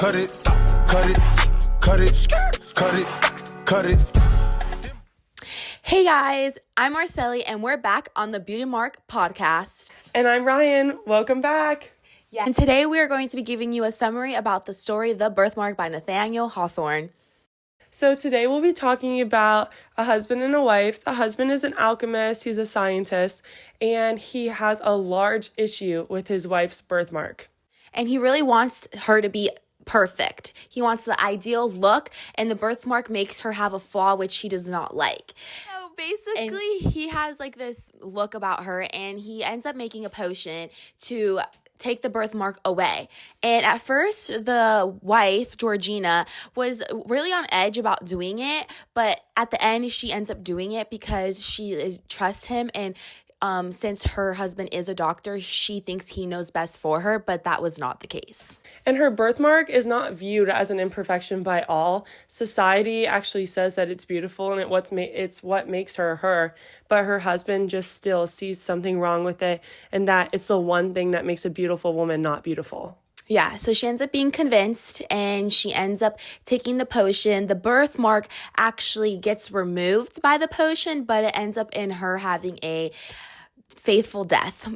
cut it, cut it, cut it, cut it, cut it. Hey guys, I'm Marcely and we're back on the Beauty Mark podcast. And I'm Ryan. Welcome back. Yeah. And today we are going to be giving you a summary about the story The Birthmark by Nathaniel Hawthorne. So today we'll be talking about a husband and a wife. The husband is an alchemist, he's a scientist, and he has a large issue with his wife's birthmark. And he really wants her to be perfect. He wants the ideal look, and the birthmark makes her have a flaw which he does not like. So basically, he has like this look about her, and he ends up making a potion to take the birthmark away. And at first, the wife, Georgina, was really on edge about doing it, but at the end, she ends up doing it because she trusts him, and since her husband is a doctor, she thinks he knows best for her, but that was not the case. And her birthmark is not viewed as an imperfection by all. Society actually says that it's beautiful and it's what makes her her, but her husband just still sees something wrong with it, and that it's the one thing that makes a beautiful woman not beautiful. Yeah, so she ends up being convinced and she ends up taking the potion. The birthmark actually gets removed by the potion, but it ends up in her having a faithful death.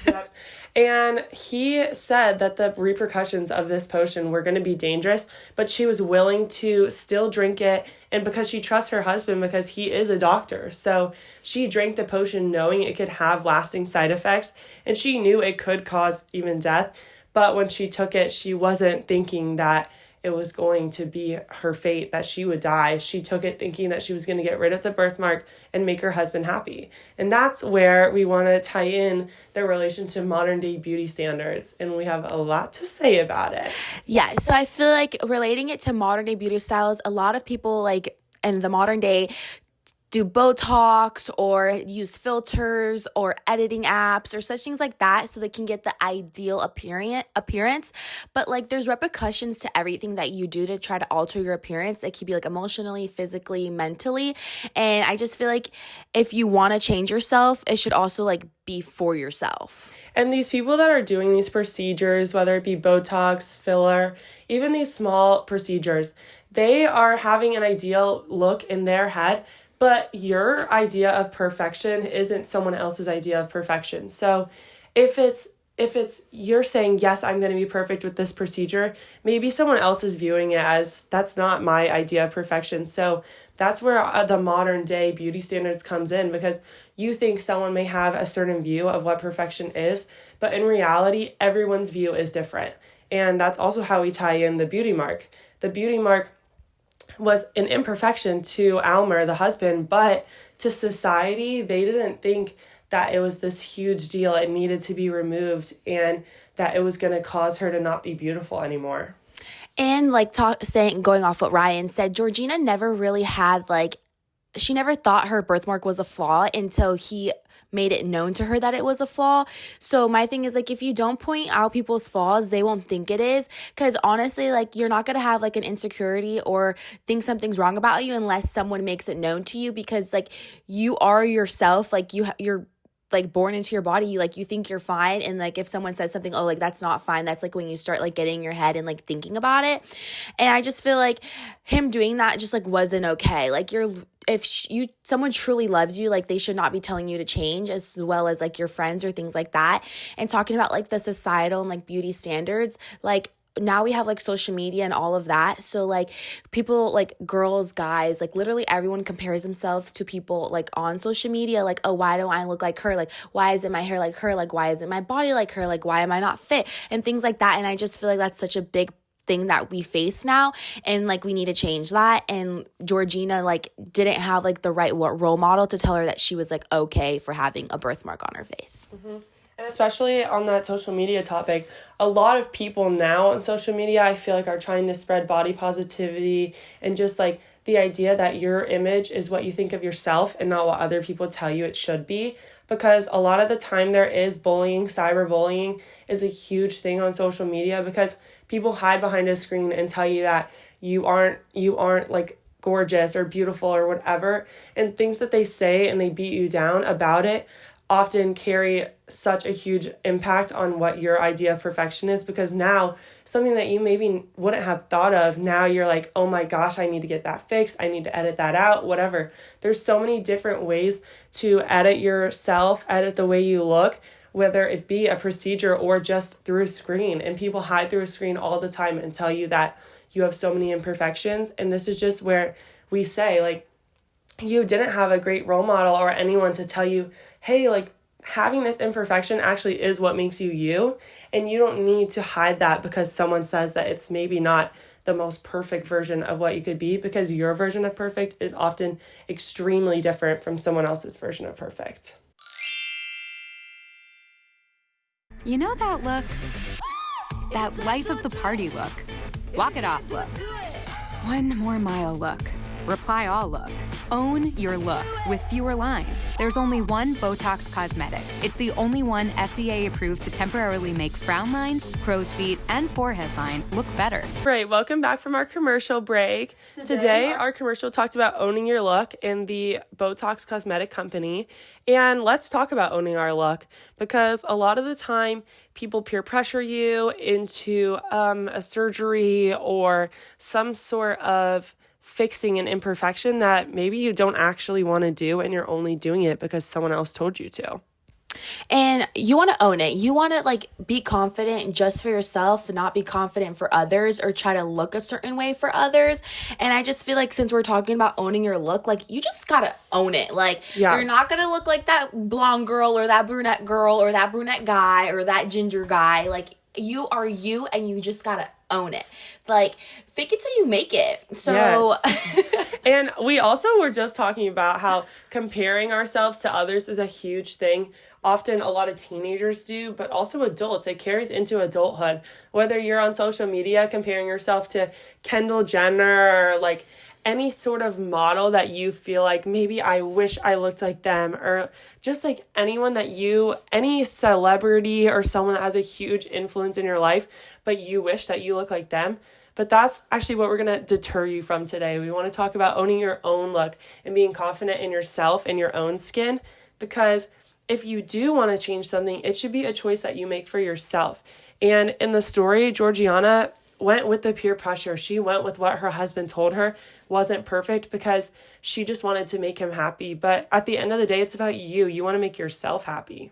Yep. And he said that the repercussions of this potion were going to be dangerous, but she was willing to still drink it, and because she trusts her husband because he is a doctor. So she drank the potion knowing it could have lasting side effects, and she knew it could cause even death. But when she took it, she wasn't thinking that it was going to be her fate, that she would die. She took it thinking that she was going to get rid of the birthmark and make her husband happy. And that's where we want to tie in the relation to modern day beauty standards. And we have a lot to say about it. Yeah, so I feel like relating it to modern day beauty styles, a lot of people like in the modern day do Botox or use filters or editing apps or such things like that so they can get the ideal appearance. But like there's repercussions to everything that you do to try to alter your appearance. It could be like emotionally, physically, mentally. And I just feel like if you want to change yourself, it should also like be for yourself. And these people that are doing these procedures, whether it be Botox, filler, even these small procedures, they are having an ideal look in their head. But your idea of perfection isn't someone else's idea of perfection. So if it's you're saying, yes, I'm going to be perfect with this procedure, maybe someone else is viewing it as that's not my idea of perfection. So that's where the modern day beauty standards comes in, because you think someone may have a certain view of what perfection is, but in reality, everyone's view is different. And that's also how we tie in the beauty mark. The beauty mark was an imperfection to Almer, the husband, but to society, they didn't think that it was this huge deal. It needed to be removed and that it was going to cause her to not be beautiful anymore. And like going off what Ryan said, Georgina never really had she never thought her birthmark was a flaw until he made it known to her that it was a flaw. So my thing is, like, if you don't point out people's flaws, they won't think it is. Because honestly, like, you're not going to have like an insecurity or think something's wrong about you unless someone makes it known to you, because like you are yourself. Like you're like born into your body, you think you're fine, and like if someone says something, oh, like that's not fine, that's like when you start like getting in your head and like thinking about it. And I just feel like him doing that just like wasn't okay. Like if someone truly loves you, like they should not be telling you to change, as well as like your friends or things like that. And talking about like the societal and like beauty standards, like now we have like social media and all of that. So like people, like girls, guys, like literally everyone compares themselves to people like on social media. Like, oh, why don't I look like her? Like, why isn't my hair like her? Like, why isn't my body like her? Like, why am I not fit? And things like that. And I just feel like that's such a big thing that we face now, and like we need to change that. And Georgina like didn't have like the right role model to tell her that she was like okay for having a birthmark on her face. Mm-hmm. And especially on that social media topic, a lot of people now on social media, I feel like, are trying to spread body positivity and just like the idea that your image is what you think of yourself and not what other people tell you it should be. Because a lot of the time there is bullying. Cyberbullying is a huge thing on social media, because people hide behind a screen and tell you that you aren't like gorgeous or beautiful or whatever, and things that they say and they beat you down about it often carry such a huge impact on what your idea of perfection is, because now something that you maybe wouldn't have thought of, now you're like, oh my gosh, I need to get that fixed. I need to edit that out, whatever. There's so many different ways to edit yourself, edit the way you look, whether it be a procedure or just through a screen. And people hide through a screen all the time and tell you that you have so many imperfections. And this is just where we say, like, you didn't have a great role model or anyone to tell you, hey, like, having this imperfection actually is what makes you you. And you don't need to hide that because someone says that it's maybe not the most perfect version of what you could be, because your version of perfect is often extremely different from someone else's version of perfect. You know that look? That life of the party look. Walk it off look. 1 more mile look. Reply all look. Own your look with fewer lines. There's only one Botox cosmetic. It's the only one FDA approved to temporarily make frown lines, crow's feet, and forehead lines look better. Right, welcome back from our commercial break. Today our commercial talked about owning your look in the Botox cosmetic company. And let's talk about owning our look, because a lot of the time people peer pressure you into a surgery or some sort of fixing an imperfection that maybe you don't actually want to do, and you're only doing it because someone else told you to. And you want to own it. You want to like be confident just for yourself, not be confident for others or try to look a certain way for others. And I just feel like since we're talking about owning your look, like you just got to own it. Like you're not going to look like that blonde girl or that brunette girl or that brunette guy or that ginger guy. Like you are you, and you just got to own it. Like fake it till you make it. So yes. And we also were just talking about how comparing ourselves to others is a huge thing. Often a lot of teenagers do, but also adults. It carries into adulthood. Whether you're on social media comparing yourself to Kendall Jenner or like any sort of model that you feel like maybe I wish I looked like them, or just like anyone that any celebrity or someone that has a huge influence in your life, but you wish that you look like them. But that's actually what we're going to deter you from today. We want to talk about owning your own look and being confident in yourself and your own skin, because if you do want to change something, it should be a choice that you make for yourself. And in the story, Georgiana went with the peer pressure. She went with what her husband told her wasn't perfect because she just wanted to make him happy. But at the end of the day, it's about you. You want to make yourself happy.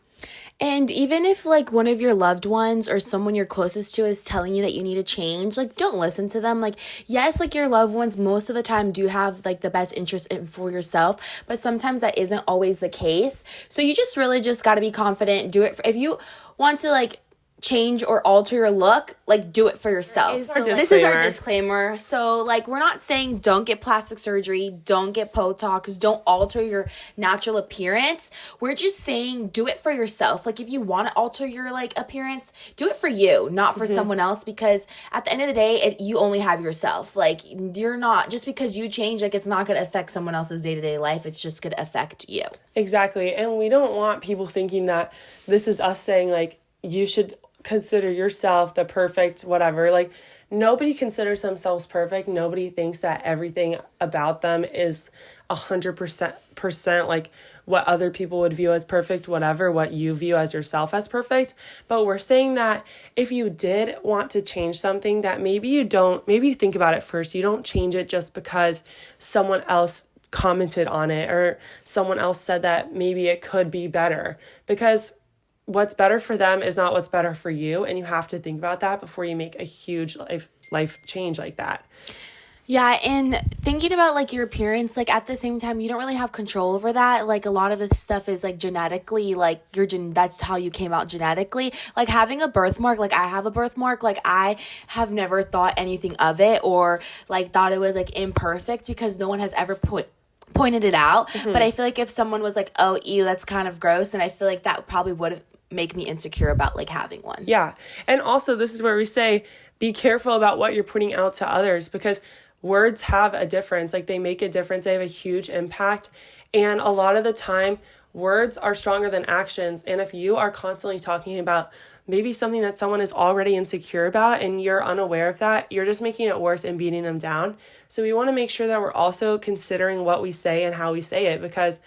And even if like one of your loved ones or someone you're closest to is telling you that you need to change, like don't listen to them. Like, yes, like your loved ones most of the time do have like the best interest for yourself, but sometimes that isn't always the case. So you just really just got to be confident. Do it. If you want to like change or alter your look, like do it for yourself. This is our disclaimer. So like we're not saying don't get plastic surgery, don't get Botox, don't alter your natural appearance. We're just saying do it for yourself. Like if you want to alter your like appearance, do it for you, not for someone else, because at the end of the day, you only have yourself. Like you're not, just because you change, like it's not going to affect someone else's day-to-day life. It's just going to affect you. Exactly. And we don't want people thinking that this is us saying like you should consider yourself the perfect whatever. Like nobody considers themselves perfect. Nobody thinks that everything about them is 100% like what other people would view as perfect, whatever, what you view as yourself as perfect. But we're saying that if you did want to change something, that maybe you think about it first. You don't change it just because someone else commented on it or someone else said that maybe it could be better, because what's better for them is not what's better for you. And you have to think about that before you make a huge life change like that. Yeah, and thinking about like your appearance, like at the same time, you don't really have control over that. Like a lot of the stuff is like genetically, like that's how you came out genetically. Like having a birthmark, like I have a birthmark, like I have never thought anything of it or like thought it was like imperfect because no one has ever pointed it out. But I feel like if someone was like, oh, ew, that's kind of gross, and I feel like that probably would make me insecure about like having one. Yeah. And also this is where we say, be careful about what you're putting out to others, because words have a difference. Like they make a difference. They have a huge impact. And a lot of the time, words are stronger than actions. And if you are constantly talking about maybe something that someone is already insecure about and you're unaware of that, you're just making it worse and beating them down. So we want to make sure that we're also considering what we say and how we say it, because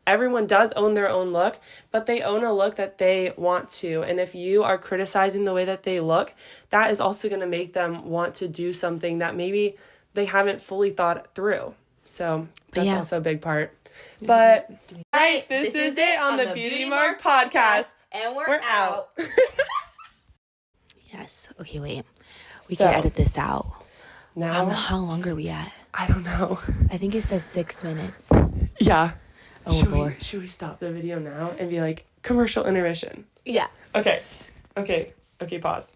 everyone does own their own look, but they own a look that they want to. And if you are criticizing the way that they look, that is also going to make them want to do something that maybe they haven't fully thought through. So that's also a big part. But right, this is it on the Beauty Mark podcast. And we're out. Yes. Okay, wait. We So, can edit this out. Now, How long are we at? I don't know. I think it says 6 minutes. Yeah. Oh, Lord. Should we stop the video now and be like, commercial intermission? Yeah. Okay, pause.